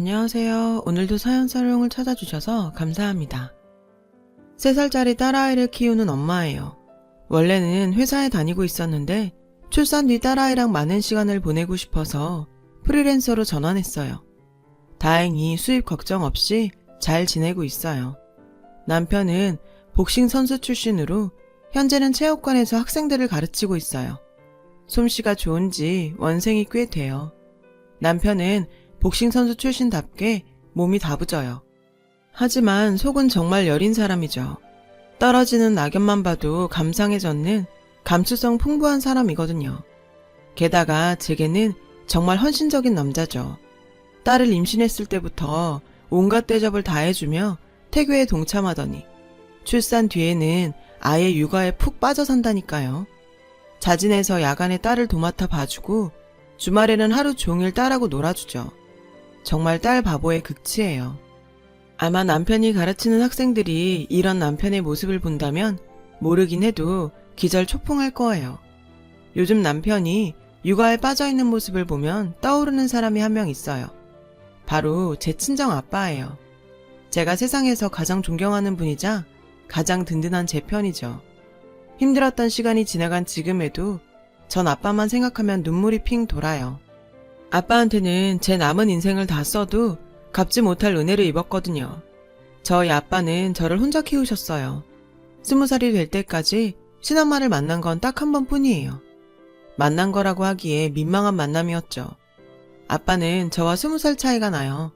안녕하세요. 오늘도 사연 사용을 찾아주셔서 감사합니다. 3살짜리 딸아이를 키우는 엄마예요. 원래는 회사에 다니고 있었는데 출산 뒤 딸아이랑 많은 시간을 보내고 싶어서 프리랜서로 전환했어요. 다행히 수입 걱정 없이 잘 지내고 있어요. 남편은 복싱 선수 출신으로 현재는 체육관에서 학생들을 가르치고 있어요. 솜씨가 좋은지 원생이 꽤 돼요. 남편은 복싱 선수 출신답게 몸이 다부져요. 하지만 속은 정말 여린 사람이죠. 떨어지는 낙엽만 봐도 감상해젓는 감수성 풍부한 사람이거든요. 게다가 제게는 정말 헌신적인 남자죠. 딸을 임신했을 때부터 온갖 대접을 다 해주며 태교에 동참하더니 출산 뒤에는 아예 육아에 푹 빠져 산다니까요. 자진해서 야간에 딸을 도맡아 봐주고 주말에는 하루 종일 딸하고 놀아주죠. 정말 딸 바보의 극치예요. 아마 남편이 가르치는 학생들이 이런 남편의 모습을 본다면 모르긴 해도 기절초풍할 거예요. 요즘 남편이 육아에 빠져있는 모습을 보면 떠오르는 사람이 한 명 있어요. 바로 제 친정 아빠예요. 제가 세상에서 가장 존경하는 분이자 가장 든든한 제 편이죠. 힘들었던 시간이 지나간 지금에도 전 아빠만 생각하면 눈물이 핑 돌아요. 아빠한테는 제 남은 인생을 다 써도 갚지 못할 은혜를 입었거든요. 저희 아빠는 저를 혼자 키우셨어요. 20살이 될 때까지 친엄마를 만난 건 딱 한 번뿐이에요. 만난 거라고 하기에 민망한 만남이었죠. 아빠는 저와 20살 차이가 나요.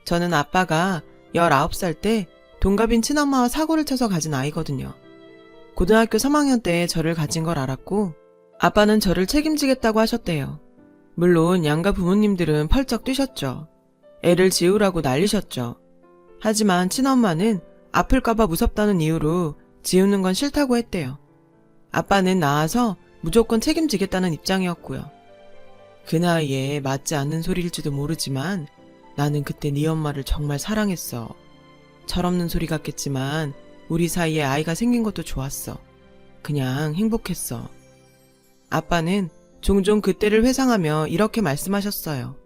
저는 아빠가 19살 때 동갑인 친엄마와 사고를 쳐서 가진 아이거든요. 고등학교 3학년 때 저를 가진 걸 알았고 아빠는 저를 책임지겠다고 하셨대요. 물론 양가 부모님들은 펄쩍 뛰셨죠. 애를 지우라고 난리셨죠. 하지만 친엄마는 아플까봐 무섭다는 이유로 지우는 건 싫다고 했대요. 아빠는 낳아서 무조건 책임지겠다는 입장이었고요. 그 나이에 맞지 않는 소리일지도 모르지만 나는 그때 네 엄마를 정말 사랑했어. 철없는 소리 같겠지만 우리 사이에 아이가 생긴 것도 좋았어. 그냥 행복했어. 아빠는 종종 그때를 회상하며 이렇게 말씀하셨어요.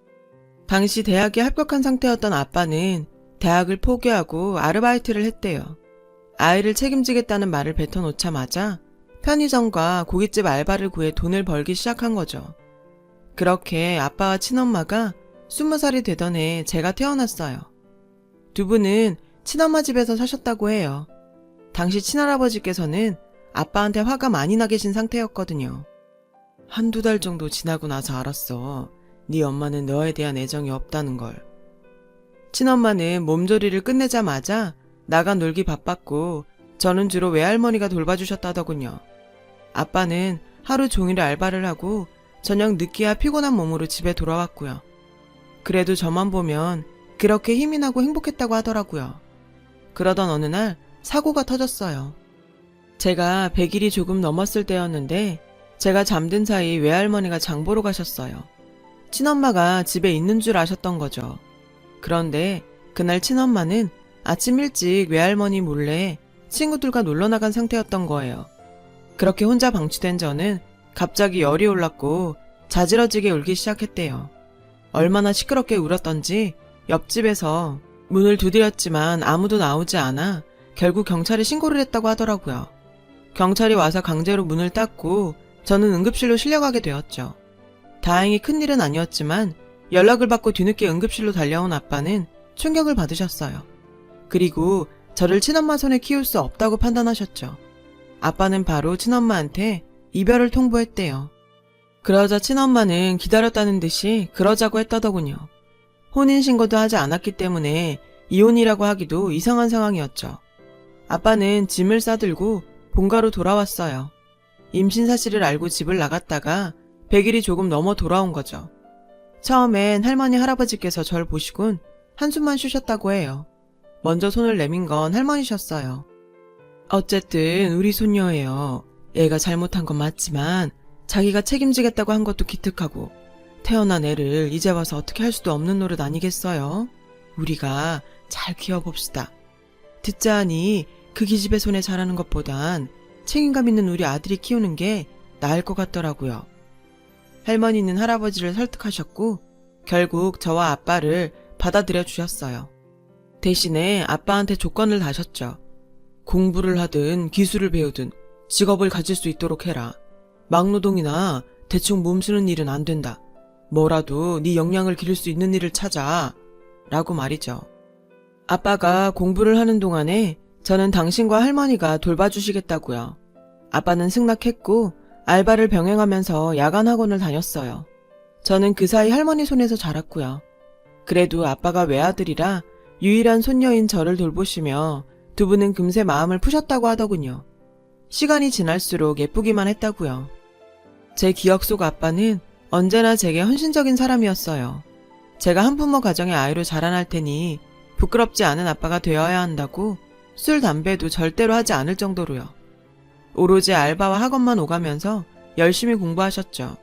당시 대학에 합격한 상태였던 아빠는 대학을 포기하고 아르바이트를 했대요. 아이를 책임지겠다는 말을 뱉어놓자마자 편의점과 고깃집 알바를 구해 돈을 벌기 시작한 거죠. 그렇게 아빠와 친엄마가 20살이 되던 해 제가 태어났어요. 두 분은 친엄마 집에서 사셨다고 해요. 당시 친할아버지께서는 아빠한테 화가 많이 나 계신 상태였거든요. 한두 달 정도 지나고 나서 알았어. 네 엄마는 너에 대한 애정이 없다는 걸. 친엄마는 몸조리를 끝내자마자 나가 놀기 바빴고 저는 주로 외할머니가 돌봐주셨다더군요. 아빠는 하루 종일 알바를 하고 저녁 늦게야 피곤한 몸으로 집에 돌아왔고요. 그래도 저만 보면 그렇게 힘이 나고 행복했다고 하더라고요. 그러던 어느 날 사고가 터졌어요. 제가 100일이 조금 넘었을 때였는데 제가 잠든 사이 외할머니가 장 보러 가셨어요. 친엄마가 집에 있는 줄 아셨던 거죠. 그런데 그날 친엄마는 아침 일찍 외할머니 몰래 친구들과 놀러 나간 상태였던 거예요. 그렇게 혼자 방치된 저는 갑자기 열이 올랐고 자지러지게 울기 시작했대요. 얼마나 시끄럽게 울었던지 옆집에서 문을 두드렸지만 아무도 나오지 않아 결국 경찰에 신고를 했다고 하더라고요. 경찰이 와서 강제로 문을 닫고 저는 응급실로 실려가게 되었죠. 다행히 큰일은 아니었지만 연락을 받고 뒤늦게 응급실로 달려온 아빠는 충격을 받으셨어요. 그리고 저를 친엄마 손에 키울 수 없다고 판단하셨죠. 아빠는 바로 친엄마한테 이별을 통보했대요. 그러자 친엄마는 기다렸다는 듯이 그러자고 했다더군요. 혼인신고도 하지 않았기 때문에 이혼이라고 하기도 이상한 상황이었죠. 아빠는 짐을 싸들고 본가로 돌아왔어요. 임신 사실을 알고 집을 나갔다가 100일이 조금 넘어 돌아온 거죠. 처음엔 할머니 할아버지께서 절 보시곤 한숨만 쉬셨다고 해요. 먼저 손을 내민 건 할머니셨어요. 어쨌든 우리 손녀예요. 애가 잘못한 건 맞지만 자기가 책임지겠다고 한 것도 기특하고 태어난 애를 이제 와서 어떻게 할 수도 없는 노릇 아니겠어요? 우리가 잘 키워봅시다. 듣자 하니 그 기집애 손에 자라는 것보단 책임감 있는 우리 아들이 키우는 게 나을 것 같더라고요. 할머니는 할아버지를 설득하셨고 결국 저와 아빠를 받아들여 주셨어요. 대신에 아빠한테 조건을 다셨죠. 공부를 하든 기술을 배우든 직업을 가질 수 있도록 해라. 막노동이나 대충 몸쓰는 일은 안 된다. 뭐라도 네 역량을 기를 수 있는 일을 찾아. 라고 말이죠. 아빠가 공부를 하는 동안에 저는 당신과 할머니가 돌봐주시겠다고요. 아빠는 승낙했고 알바를 병행하면서 야간 학원을 다녔어요. 저는 그 사이 할머니 손에서 자랐고요. 그래도 아빠가 외아들이라 유일한 손녀인 저를 돌보시며 두 분은 금세 마음을 푸셨다고 하더군요. 시간이 지날수록 예쁘기만 했다고요. 제 기억 속 아빠는 언제나 제게 헌신적인 사람이었어요. 제가 한부모 가정의 아이로 자라날 테니 부끄럽지 않은 아빠가 되어야 한다고 술, 담배도 절대로 하지 않을 정도로요. 오로지 알바와 학원만 오가면서 열심히 공부하셨죠.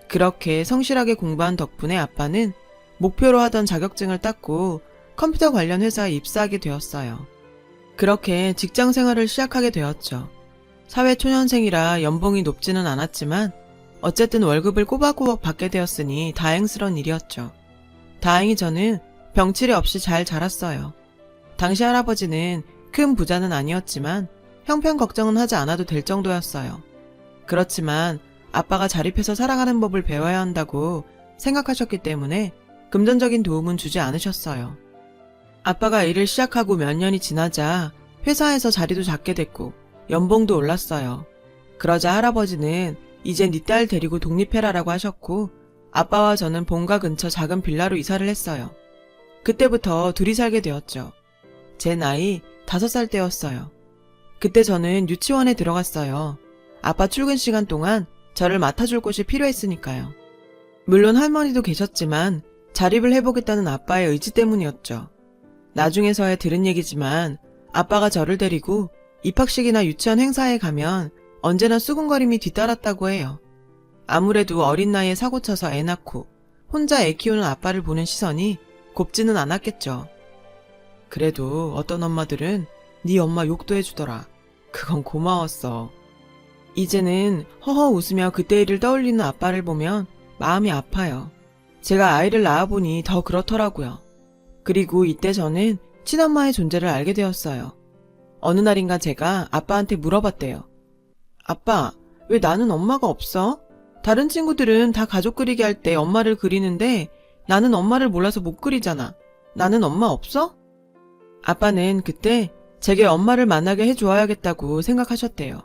그렇게 성실하게 공부한 덕분에 아빠는 목표로 하던 자격증을 땄고 컴퓨터 관련 회사에 입사하게 되었어요. 그렇게 직장 생활을 시작하게 되었죠. 사회초년생이라 연봉이 높지는 않았지만 어쨌든 월급을 꼬박꼬박 받게 되었으니 다행스러운 일이었죠. 다행히 저는 병치레 없이 잘 자랐어요. 당시 할아버지는 큰 부자는 아니었지만 형편 걱정은 하지 않아도 될 정도였어요. 그렇지만 아빠가 자립해서 살아가는 법을 배워야 한다고 생각하셨기 때문에 금전적인 도움은 주지 않으셨어요. 아빠가 일을 시작하고 몇 년이 지나자 회사에서 자리도 잡게 됐고 연봉도 올랐어요. 그러자 할아버지는 이제 네 딸 데리고 독립해라라고 하셨고 아빠와 저는 본가 근처 작은 빌라로 이사를 했어요. 그때부터 둘이 살게 되었죠. 제 나이 5살 때였어요. 그때 저는 유치원에 들어갔어요. 아빠 출근 시간 동안 저를 맡아줄 곳이 필요했으니까요. 물론 할머니도 계셨지만 자립을 해보겠다는 아빠의 의지 때문이었죠. 나중에서야 들은 얘기지만 아빠가 저를 데리고 입학식이나 유치원 행사에 가면 언제나 수군거림이 뒤따랐다고 해요. 아무래도 어린 나이에 사고쳐서 애 낳고 혼자 애 키우는 아빠를 보는 시선이 곱지는 않았겠죠. 그래도 어떤 엄마들은 네 엄마 욕도 해주더라. 그건 고마웠어. 이제는 허허 웃으며 그때 일을 떠올리는 아빠를 보면 마음이 아파요. 제가 아이를 낳아보니 더 그렇더라고요. 그리고 이때 저는 친엄마의 존재를 알게 되었어요. 어느 날인가 제가 아빠한테 물어봤대요. 아빠, 왜 나는 엄마가 없어? 다른 친구들은 다 가족 그리기 할 때 엄마를 그리는데 나는 엄마를 몰라서 못 그리잖아. 나는 엄마 없어? 아빠는 그때 제게 엄마를 만나게 해주어야겠다고 생각하셨대요.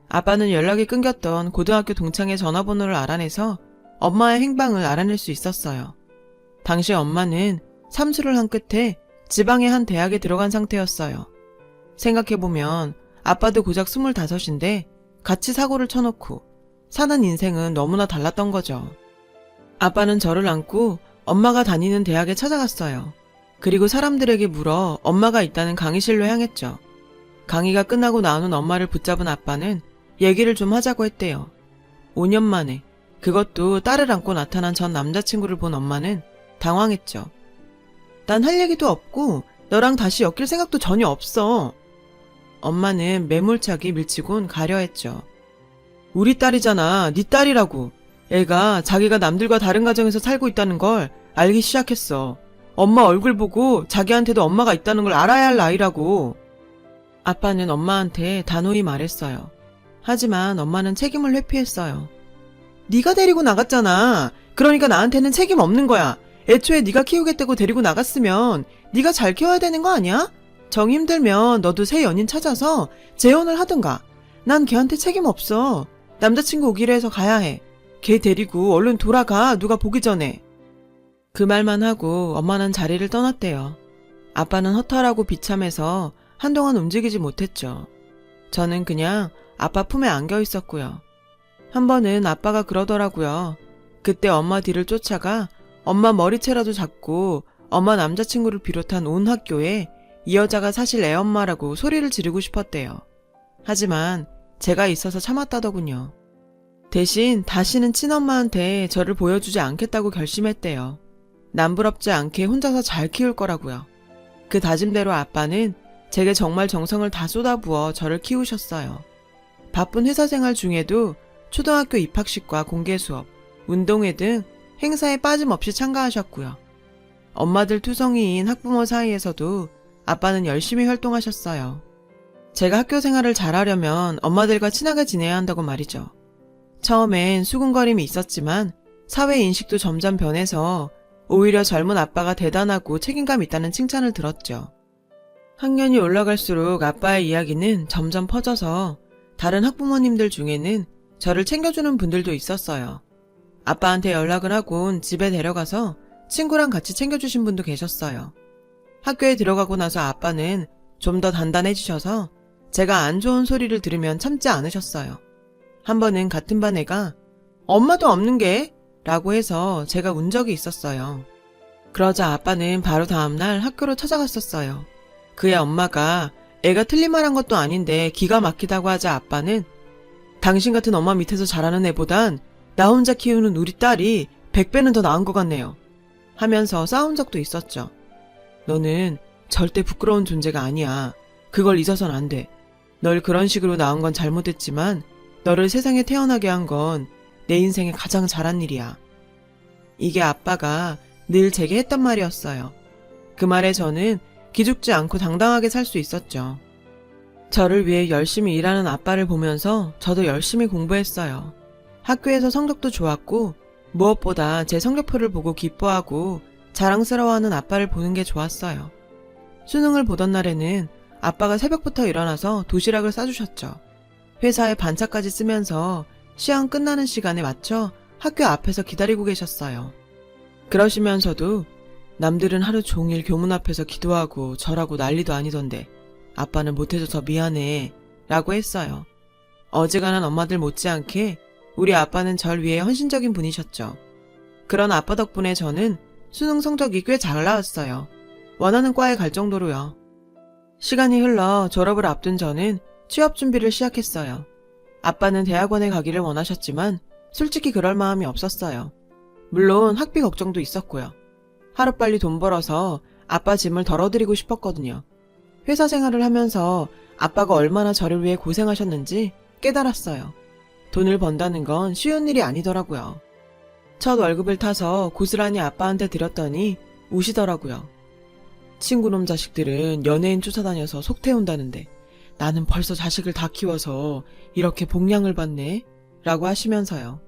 아빠는 연락이 끊겼던 고등학교 동창의 전화번호를 알아내서 엄마의 행방을 알아낼 수 있었어요. 당시 엄마는 삼수를 한 끝에 지방의 한 대학에 들어간 상태였어요. 생각해보면 아빠도 고작 25인데 같이 사고를 쳐놓고 사는 인생은 너무나 달랐던 거죠. 아빠는 저를 안고 엄마가 다니는 대학에 찾아갔어요. 그리고 사람들에게 물어 엄마가 있다는 강의실로 향했죠. 강의가 끝나고 나오는 엄마를 붙잡은 아빠는 얘기를 좀 하자고 했대요. 5년 만에 그것도 딸을 안고 나타난 전 남자친구를 본 엄마는 당황했죠. 난 할 얘기도 없고 너랑 다시 엮일 생각도 전혀 없어. 엄마는 매몰차게 밀치곤 가려했죠. 우리 딸이잖아. 네 딸이라고. 애가 자기가 남들과 다른 가정에서 살고 있다는 걸 알기 시작했어. 엄마 얼굴 보고 자기한테도 엄마가 있다는 걸 알아야 할 나이라고. 아빠는 엄마한테 단호히 말했어요. 하지만 엄마는 책임을 회피했어요. 네가 데리고 나갔잖아. 그러니까 나한테는 책임 없는 거야. 애초에 네가 키우겠다고 데리고 나갔으면 네가 잘 키워야 되는 거 아니야? 정 힘들면 너도 새 연인 찾아서 재혼을 하든가. 난 걔한테 책임 없어. 남자친구 오기로 해서 가야 해. 걔 데리고 얼른 돌아가. 누가 보기 전에. 그 말만 하고 엄마는 자리를 떠났대요. 아빠는 허탈하고 비참해서 한동안 움직이지 못했죠. 저는 그냥 아빠 품에 안겨 있었고요. 한 번은 아빠가 그러더라고요. 그때 엄마 뒤를 쫓아가 엄마 머리채라도 잡고 엄마 남자친구를 비롯한 온 학교에 이 여자가 사실 애엄마라고 소리를 지르고 싶었대요. 하지만 제가 있어서 참았다더군요. 대신 다시는 친엄마한테 저를 보여주지 않겠다고 결심했대요. 남부럽지 않게 혼자서 잘 키울 거라고요. 그 다짐대로 아빠는 제게 정말 정성을 다 쏟아부어 저를 키우셨어요. 바쁜 회사 생활 중에도 초등학교 입학식과 공개 수업, 운동회 등 행사에 빠짐없이 참가하셨고요. 엄마들 투성이인 학부모 사이에서도 아빠는 열심히 활동하셨어요. 제가 학교 생활을 잘하려면 엄마들과 친하게 지내야 한다고 말이죠. 처음엔 수군거림이 있었지만 사회 인식도 점점 변해서 오히려 젊은 아빠가 대단하고 책임감 있다는 칭찬을 들었죠. 학년이 올라갈수록 아빠의 이야기는 점점 퍼져서 다른 학부모님들 중에는 저를 챙겨주는 분들도 있었어요. 아빠한테 연락을 하곤 집에 데려가서 친구랑 같이 챙겨주신 분도 계셨어요. 학교에 들어가고 나서 아빠는 좀 더 단단해지셔서 제가 안 좋은 소리를 들으면 참지 않으셨어요. 한 번은 같은 반 애가 엄마도 없는 게? 라고 해서 제가 운 적이 있었어요. 그러자 아빠는 바로 다음날 학교로 찾아갔었어요. 그의 엄마가 애가 틀린 말 한 것도 아닌데 기가 막히다고 하자 아빠는 당신 같은 엄마 밑에서 자라는 애보단 나 혼자 키우는 우리 딸이 100배는 더 나은 것 같네요. 하면서 싸운 적도 있었죠. 너는 절대 부끄러운 존재가 아니야. 그걸 잊어선 안 돼. 널 그런 식으로 낳은 건 잘못했지만 너를 세상에 태어나게 한 건 내 인생에 가장 잘한 일이야. 이게 아빠가 늘 제게 했던 말이었어요. 그 말에 저는 기죽지 않고 당당하게 살 수 있었죠. 저를 위해 열심히 일하는 아빠를 보면서 저도 열심히 공부했어요. 학교에서 성적도 좋았고 무엇보다 제 성적표를 보고 기뻐하고 자랑스러워하는 아빠를 보는 게 좋았어요. 수능을 보던 날에는 아빠가 새벽부터 일어나서 도시락을 싸주셨죠. 회사에 반차까지 쓰면서 시험 끝나는 시간에 맞춰 학교 앞에서 기다리고 계셨어요. 그러시면서도 남들은 하루 종일 교문 앞에서 기도하고 절하고 난리도 아니던데 아빠는 못해줘서 미안해 라고 했어요. 어지간한 엄마들 못지않게 우리 아빠는 절 위해 헌신적인 분이셨죠. 그런 아빠 덕분에 저는 수능 성적이 꽤 잘 나왔어요. 원하는 과에 갈 정도로요. 시간이 흘러 졸업을 앞둔 저는 취업 준비를 시작했어요. 아빠는 대학원에 가기를 원하셨지만 솔직히 그럴 마음이 없었어요. 물론 학비 걱정도 있었고요. 하루빨리 돈 벌어서 아빠 짐을 덜어드리고 싶었거든요. 회사 생활을 하면서 아빠가 얼마나 저를 위해 고생하셨는지 깨달았어요. 돈을 번다는 건 쉬운 일이 아니더라고요. 첫 월급을 타서 고스란히 아빠한테 드렸더니 우시더라고요. 친구놈 자식들은 연예인 쫓아다녀서 속 태운다는데 나는 벌써 자식을 다 키워서 이렇게 복량을 받네? 라고 하시면서요.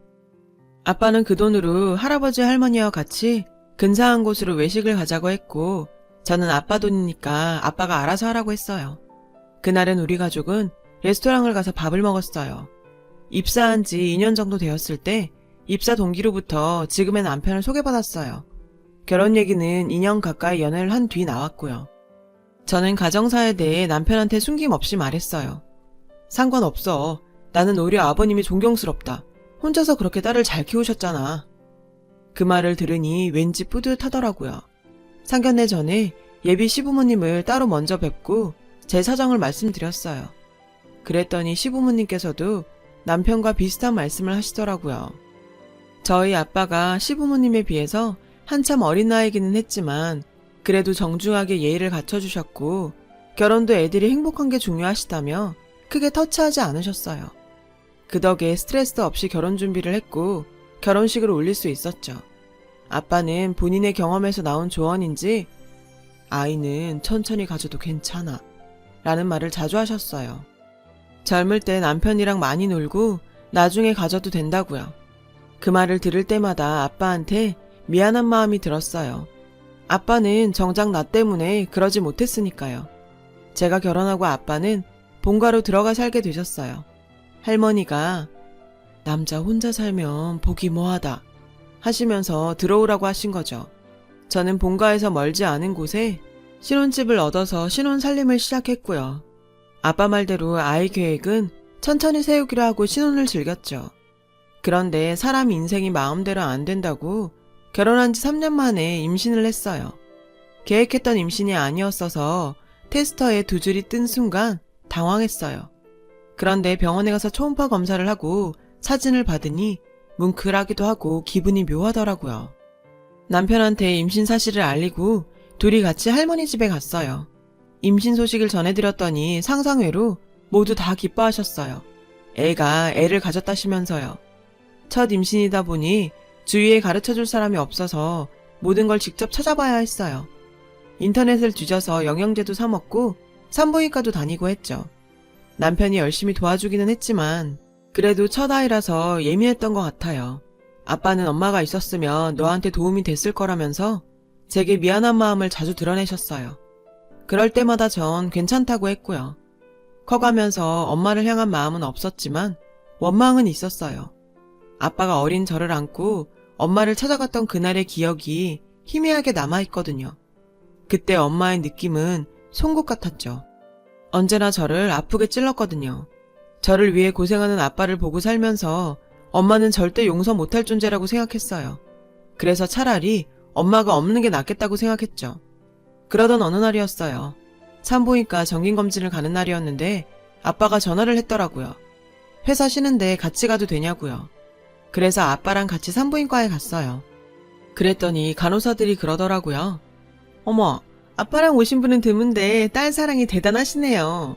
아빠는 그 돈으로 할아버지 할머니와 같이 근사한 곳으로 외식을 가자고 했고 저는 아빠 돈이니까 아빠가 알아서 하라고 했어요. 그날은 우리 가족은 레스토랑을 가서 밥을 먹었어요. 입사한 지 2년 정도 되었을 때 입사 동기로부터 지금의 남편을 소개받았어요. 결혼 얘기는 2년 가까이 연애를 한 뒤 나왔고요. 저는 가정사에 대해 남편한테 숨김없이 말했어요. 상관없어. 나는 오히려 아버님이 존경스럽다. 혼자서 그렇게 딸을 잘 키우셨잖아. 그 말을 들으니 왠지 뿌듯하더라고요. 상견례 전에 예비 시부모님을 따로 먼저 뵙고 제 사정을 말씀드렸어요. 그랬더니 시부모님께서도 남편과 비슷한 말씀을 하시더라고요. 저희 아빠가 시부모님에 비해서 한참 어린 나이기는 했지만 그래도 정중하게 예의를 갖춰주셨고 결혼도 애들이 행복한 게 중요하시다며 크게 터치하지 않으셨어요. 그 덕에 스트레스 없이 결혼 준비를 했고 결혼식을 올릴 수 있었죠. 아빠는 본인의 경험에서 나온 조언인지 아이는 천천히 가져도 괜찮아 라는 말을 자주 하셨어요. 젊을 때 남편이랑 많이 놀고 나중에 가져도 된다고요. 그 말을 들을 때마다 아빠한테 미안한 마음이 들었어요. 아빠는 정작 나 때문에 그러지 못했으니까요. 제가 결혼하고 아빠는 본가로 들어가 살게 되셨어요. 할머니가 남자 혼자 살면 보기 뭐하다 하시면서 들어오라고 하신 거죠. 저는 본가에서 멀지 않은 곳에 신혼집을 얻어서 신혼 살림을 시작했고요. 아빠 말대로 아이 계획은 천천히 세우기로 하고 신혼을 즐겼죠. 그런데 사람 인생이 마음대로 안 된다고 결혼한 지 3년 만에 임신을 했어요. 계획했던 임신이 아니었어서 테스터에 두 줄이 뜬 순간 당황했어요. 그런데 병원에 가서 초음파 검사를 하고 사진을 받으니 뭉클하기도 하고 기분이 묘하더라고요. 남편한테 임신 사실을 알리고 둘이 같이 할머니 집에 갔어요. 임신 소식을 전해드렸더니 상상외로 모두 다 기뻐하셨어요. 애가 애를 가졌다시면서요. 첫 임신이다 보니 주위에 가르쳐줄 사람이 없어서 모든 걸 직접 찾아봐야 했어요. 인터넷을 뒤져서 영양제도 사 먹고 산부인과도 다니고 했죠. 남편이 열심히 도와주기는 했지만 그래도 첫 아이라서 예민했던 것 같아요. 아빠는 엄마가 있었으면 너한테 도움이 됐을 거라면서 제게 미안한 마음을 자주 드러내셨어요. 그럴 때마다 전 괜찮다고 했고요. 커가면서 엄마를 향한 마음은 없었지만 원망은 있었어요. 아빠가 어린 저를 안고 엄마를 찾아갔던 그날의 기억이 희미하게 남아있거든요. 그때 엄마의 느낌은 송곳 같았죠. 언제나 저를 아프게 찔렀거든요. 저를 위해 고생하는 아빠를 보고 살면서 엄마는 절대 용서 못할 존재라고 생각했어요. 그래서 차라리 엄마가 없는 게 낫겠다고 생각했죠. 그러던 어느 날이었어요. 산부인과 정긴검진을 가는 날이었는데 아빠가 전화를 했더라고요. 회사 쉬는데 같이 가도 되냐고요. 그래서 아빠랑 같이 산부인과에 갔어요. 그랬더니 간호사들이 그러더라고요. 어머, 아빠랑 오신 분은 드문데 딸 사랑이 대단하시네요.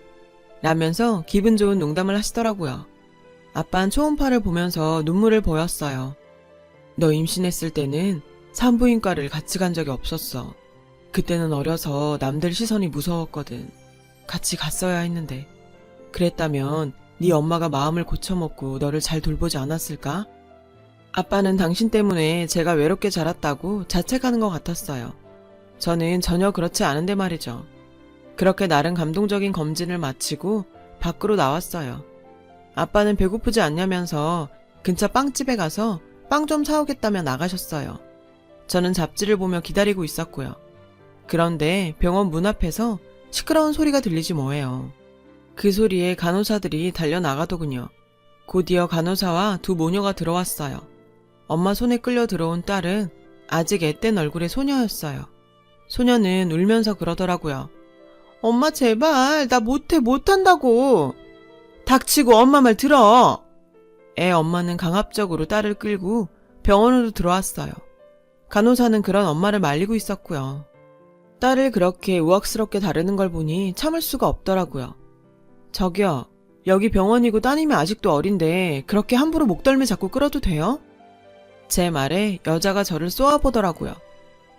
라면서 기분 좋은 농담을 하시더라고요. 아빠는 초음파를 보면서 눈물을 보였어요. 너 임신했을 때는 산부인과를 같이 간 적이 없었어. 그때는 어려서 남들 시선이 무서웠거든. 같이 갔어야 했는데. 그랬다면 네 엄마가 마음을 고쳐먹고 너를 잘 돌보지 않았을까? 아빠는 당신 때문에 제가 외롭게 자랐다고 자책하는 것 같았어요. 저는 전혀 그렇지 않은데 말이죠. 그렇게 나름 감동적인 검진을 마치고 밖으로 나왔어요. 아빠는 배고프지 않냐면서 근처 빵집에 가서 빵 좀 사오겠다며 나가셨어요. 저는 잡지를 보며 기다리고 있었고요. 그런데 병원 문 앞에서 시끄러운 소리가 들리지 뭐예요. 그 소리에 간호사들이 달려나가더군요. 곧이어 간호사와 두 모녀가 들어왔어요. 엄마 손에 끌려 들어온 딸은 아직 앳된 얼굴의 소녀였어요. 소녀는 울면서 그러더라고요. 엄마 제발 나 못한다고. 닥치고 엄마 말 들어. 애 엄마는 강압적으로 딸을 끌고 병원으로 들어왔어요. 간호사는 그런 엄마를 말리고 있었고요. 딸을 그렇게 우악스럽게 다루는 걸 보니 참을 수가 없더라고요. 저기요, 여기 병원이고 따님이 아직도 어린데 그렇게 함부로 목덜미 잡고 끌어도 돼요? 제 말에 여자가 저를 쏘아보더라고요.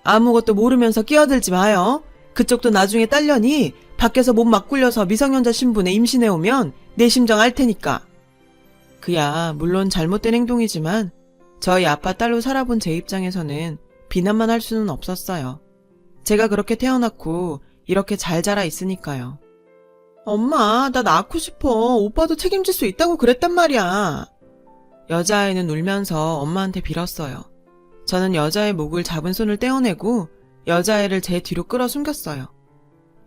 아무것도 모르면서 끼어들지 마요. 그쪽도 나중에 딸려니 밖에서 몸 막 굴려서 미성년자 신분에 임신해오면 내 심정 알 테니까. 그야 물론 잘못된 행동이지만 저희 아빠 딸로 살아본 제 입장에서는 비난만 할 수는 없었어요. 제가 그렇게 태어났고 이렇게 잘 자라 있으니까요. 엄마, 나 낳고 싶어. 오빠도 책임질 수 있다고 그랬단 말이야. 여자아이는 울면서 엄마한테 빌었어요. 저는 여자의 목을 잡은 손을 떼어내고 여자애를 제 뒤로 끌어 숨겼어요.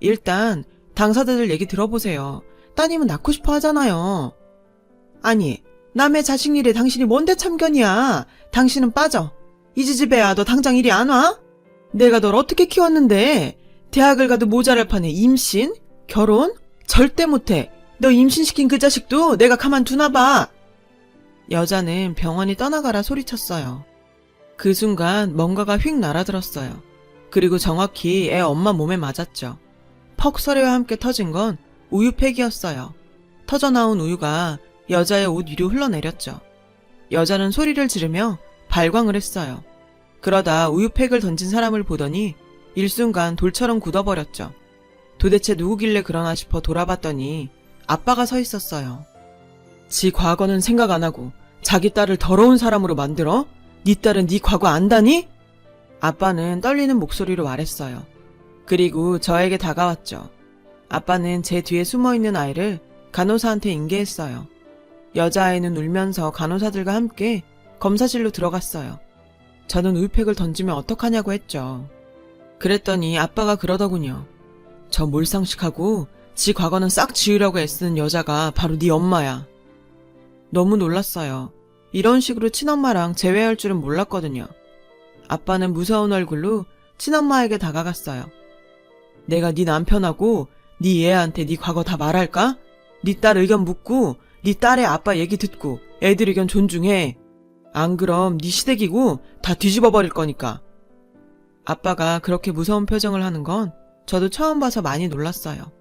일단 당사자들 얘기 들어보세요. 따님은 낳고 싶어 하잖아요. 아니, 남의 자식 일에 당신이 뭔데 참견이야. 당신은 빠져. 이 지지배야, 너 당장 이리 안 와? 내가 널 어떻게 키웠는데 대학을 가도 모자랄 판에 임신? 결혼? 절대 못해. 너 임신시킨 그 자식도 내가 가만두나 봐. 여자는 병원이 떠나가라 소리쳤어요. 그 순간 뭔가가 휙 날아들었어요. 그리고 정확히 애 엄마 몸에 맞았죠. 퍽 소리와 함께 터진 건 우유팩이었어요. 터져나온 우유가 여자의 옷 위로 흘러내렸죠. 여자는 소리를 지르며 발광을 했어요. 그러다 우유팩을 던진 사람을 보더니 일순간 돌처럼 굳어버렸죠. 도대체 누구길래 그러나 싶어 돌아봤더니 아빠가 서 있었어요. 지 과거는 생각 안 하고 자기 딸을 더러운 사람으로 만들어? 네 딸은 네 과거 안다니? 아빠는 떨리는 목소리로 말했어요. 그리고 저에게 다가왔죠. 아빠는 제 뒤에 숨어있는 아이를 간호사한테 인계했어요. 여자아이는 울면서 간호사들과 함께 검사실로 들어갔어요. 저는 우유팩을 던지면 어떡하냐고 했죠. 그랬더니 아빠가 그러더군요. 저 몰상식하고 지 과거는 싹 지우려고 애쓰는 여자가 바로 네 엄마야. 너무 놀랐어요. 이런 식으로 친엄마랑 재회할 줄은 몰랐거든요. 아빠는 무서운 얼굴로 친엄마에게 다가갔어요. 내가 네 남편하고 네 애한테 네 과거 다 말할까? 네 딸 의견 묻고 네 딸의 아빠 얘기 듣고 애들 의견 존중해. 안 그럼 네 시댁이고 다 뒤집어 버릴 거니까. 아빠가 그렇게 무서운 표정을 하는 건 저도 처음 봐서 많이 놀랐어요.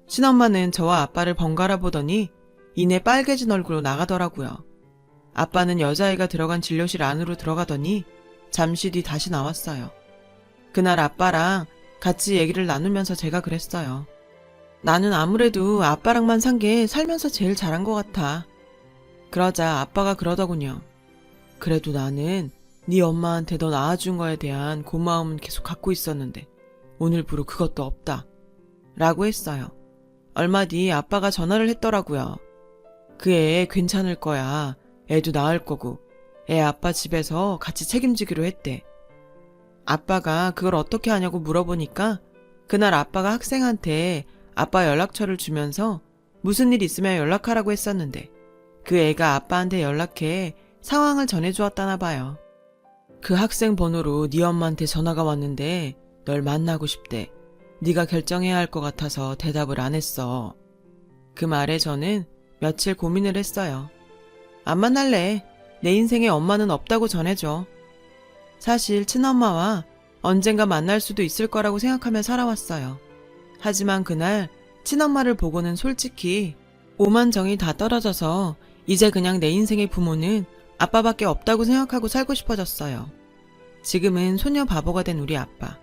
친엄마는 저와 아빠를 번갈아 보더니 이내 빨개진 얼굴로 나가더라고요. 아빠는 여자아이가 들어간 진료실 안으로 들어가더니 잠시 뒤 다시 나왔어요. 그날 아빠랑 같이 얘기를 나누면서 제가 그랬어요. 나는 아무래도 아빠랑만 산 게 살면서 제일 잘한 것 같아. 그러자 아빠가 그러더군요. 그래도 나는 네 엄마한테 너 낳아준 거에 대한 고마움은 계속 갖고 있었는데 오늘부로 그것도 없다. 라고 했어요. 얼마 뒤 아빠가 전화를 했더라고요. 그 애 괜찮을 거야. 애도 낳을 거고 애 아빠 집에서 같이 책임지기로 했대. 아빠가 그걸 어떻게 하냐고 물어보니까 그날 아빠가 학생한테 아빠 연락처를 주면서 무슨 일 있으면 연락하라고 했었는데 그 애가 아빠한테 연락해 상황을 전해주었다나 봐요. 그 학생 번호로 네 엄마한테 전화가 왔는데 널 만나고 싶대. 네가 결정해야 할 것 같아서 대답을 안 했어. 그 말에 저는 며칠 고민을 했어요. 안 만날래. 내 인생에 엄마는 없다고 전해줘. 사실 친엄마와 언젠가 만날 수도 있을 거라고 생각하며 살아왔어요. 하지만 그날 친엄마를 보고는 솔직히 오만정이 다 떨어져서 이제 그냥 내 인생의 부모는 아빠밖에 없다고 생각하고 살고 싶어졌어요. 지금은 소녀 바보가 된 우리 아빠.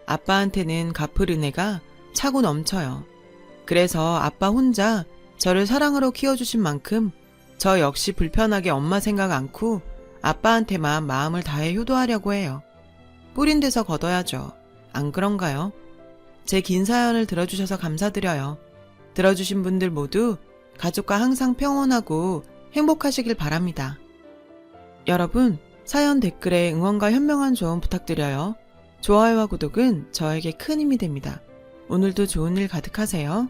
아빠한테는 갚을 은혜가 차고 넘쳐요. 그래서 아빠 혼자 저를 사랑으로 키워주신 만큼 저 역시 불편하게 엄마 생각 않고 아빠한테만 마음을 다해 효도하려고 해요. 뿌린 데서 걷어야죠. 안 그런가요? 제 긴 사연을 들어주셔서 감사드려요. 들어주신 분들 모두 가족과 항상 평온하고 행복하시길 바랍니다. 여러분, 사연 댓글에 응원과 현명한 조언 부탁드려요. 좋아요와 구독은 저에게 큰 힘이 됩니다. 오늘도 좋은 일 가득하세요.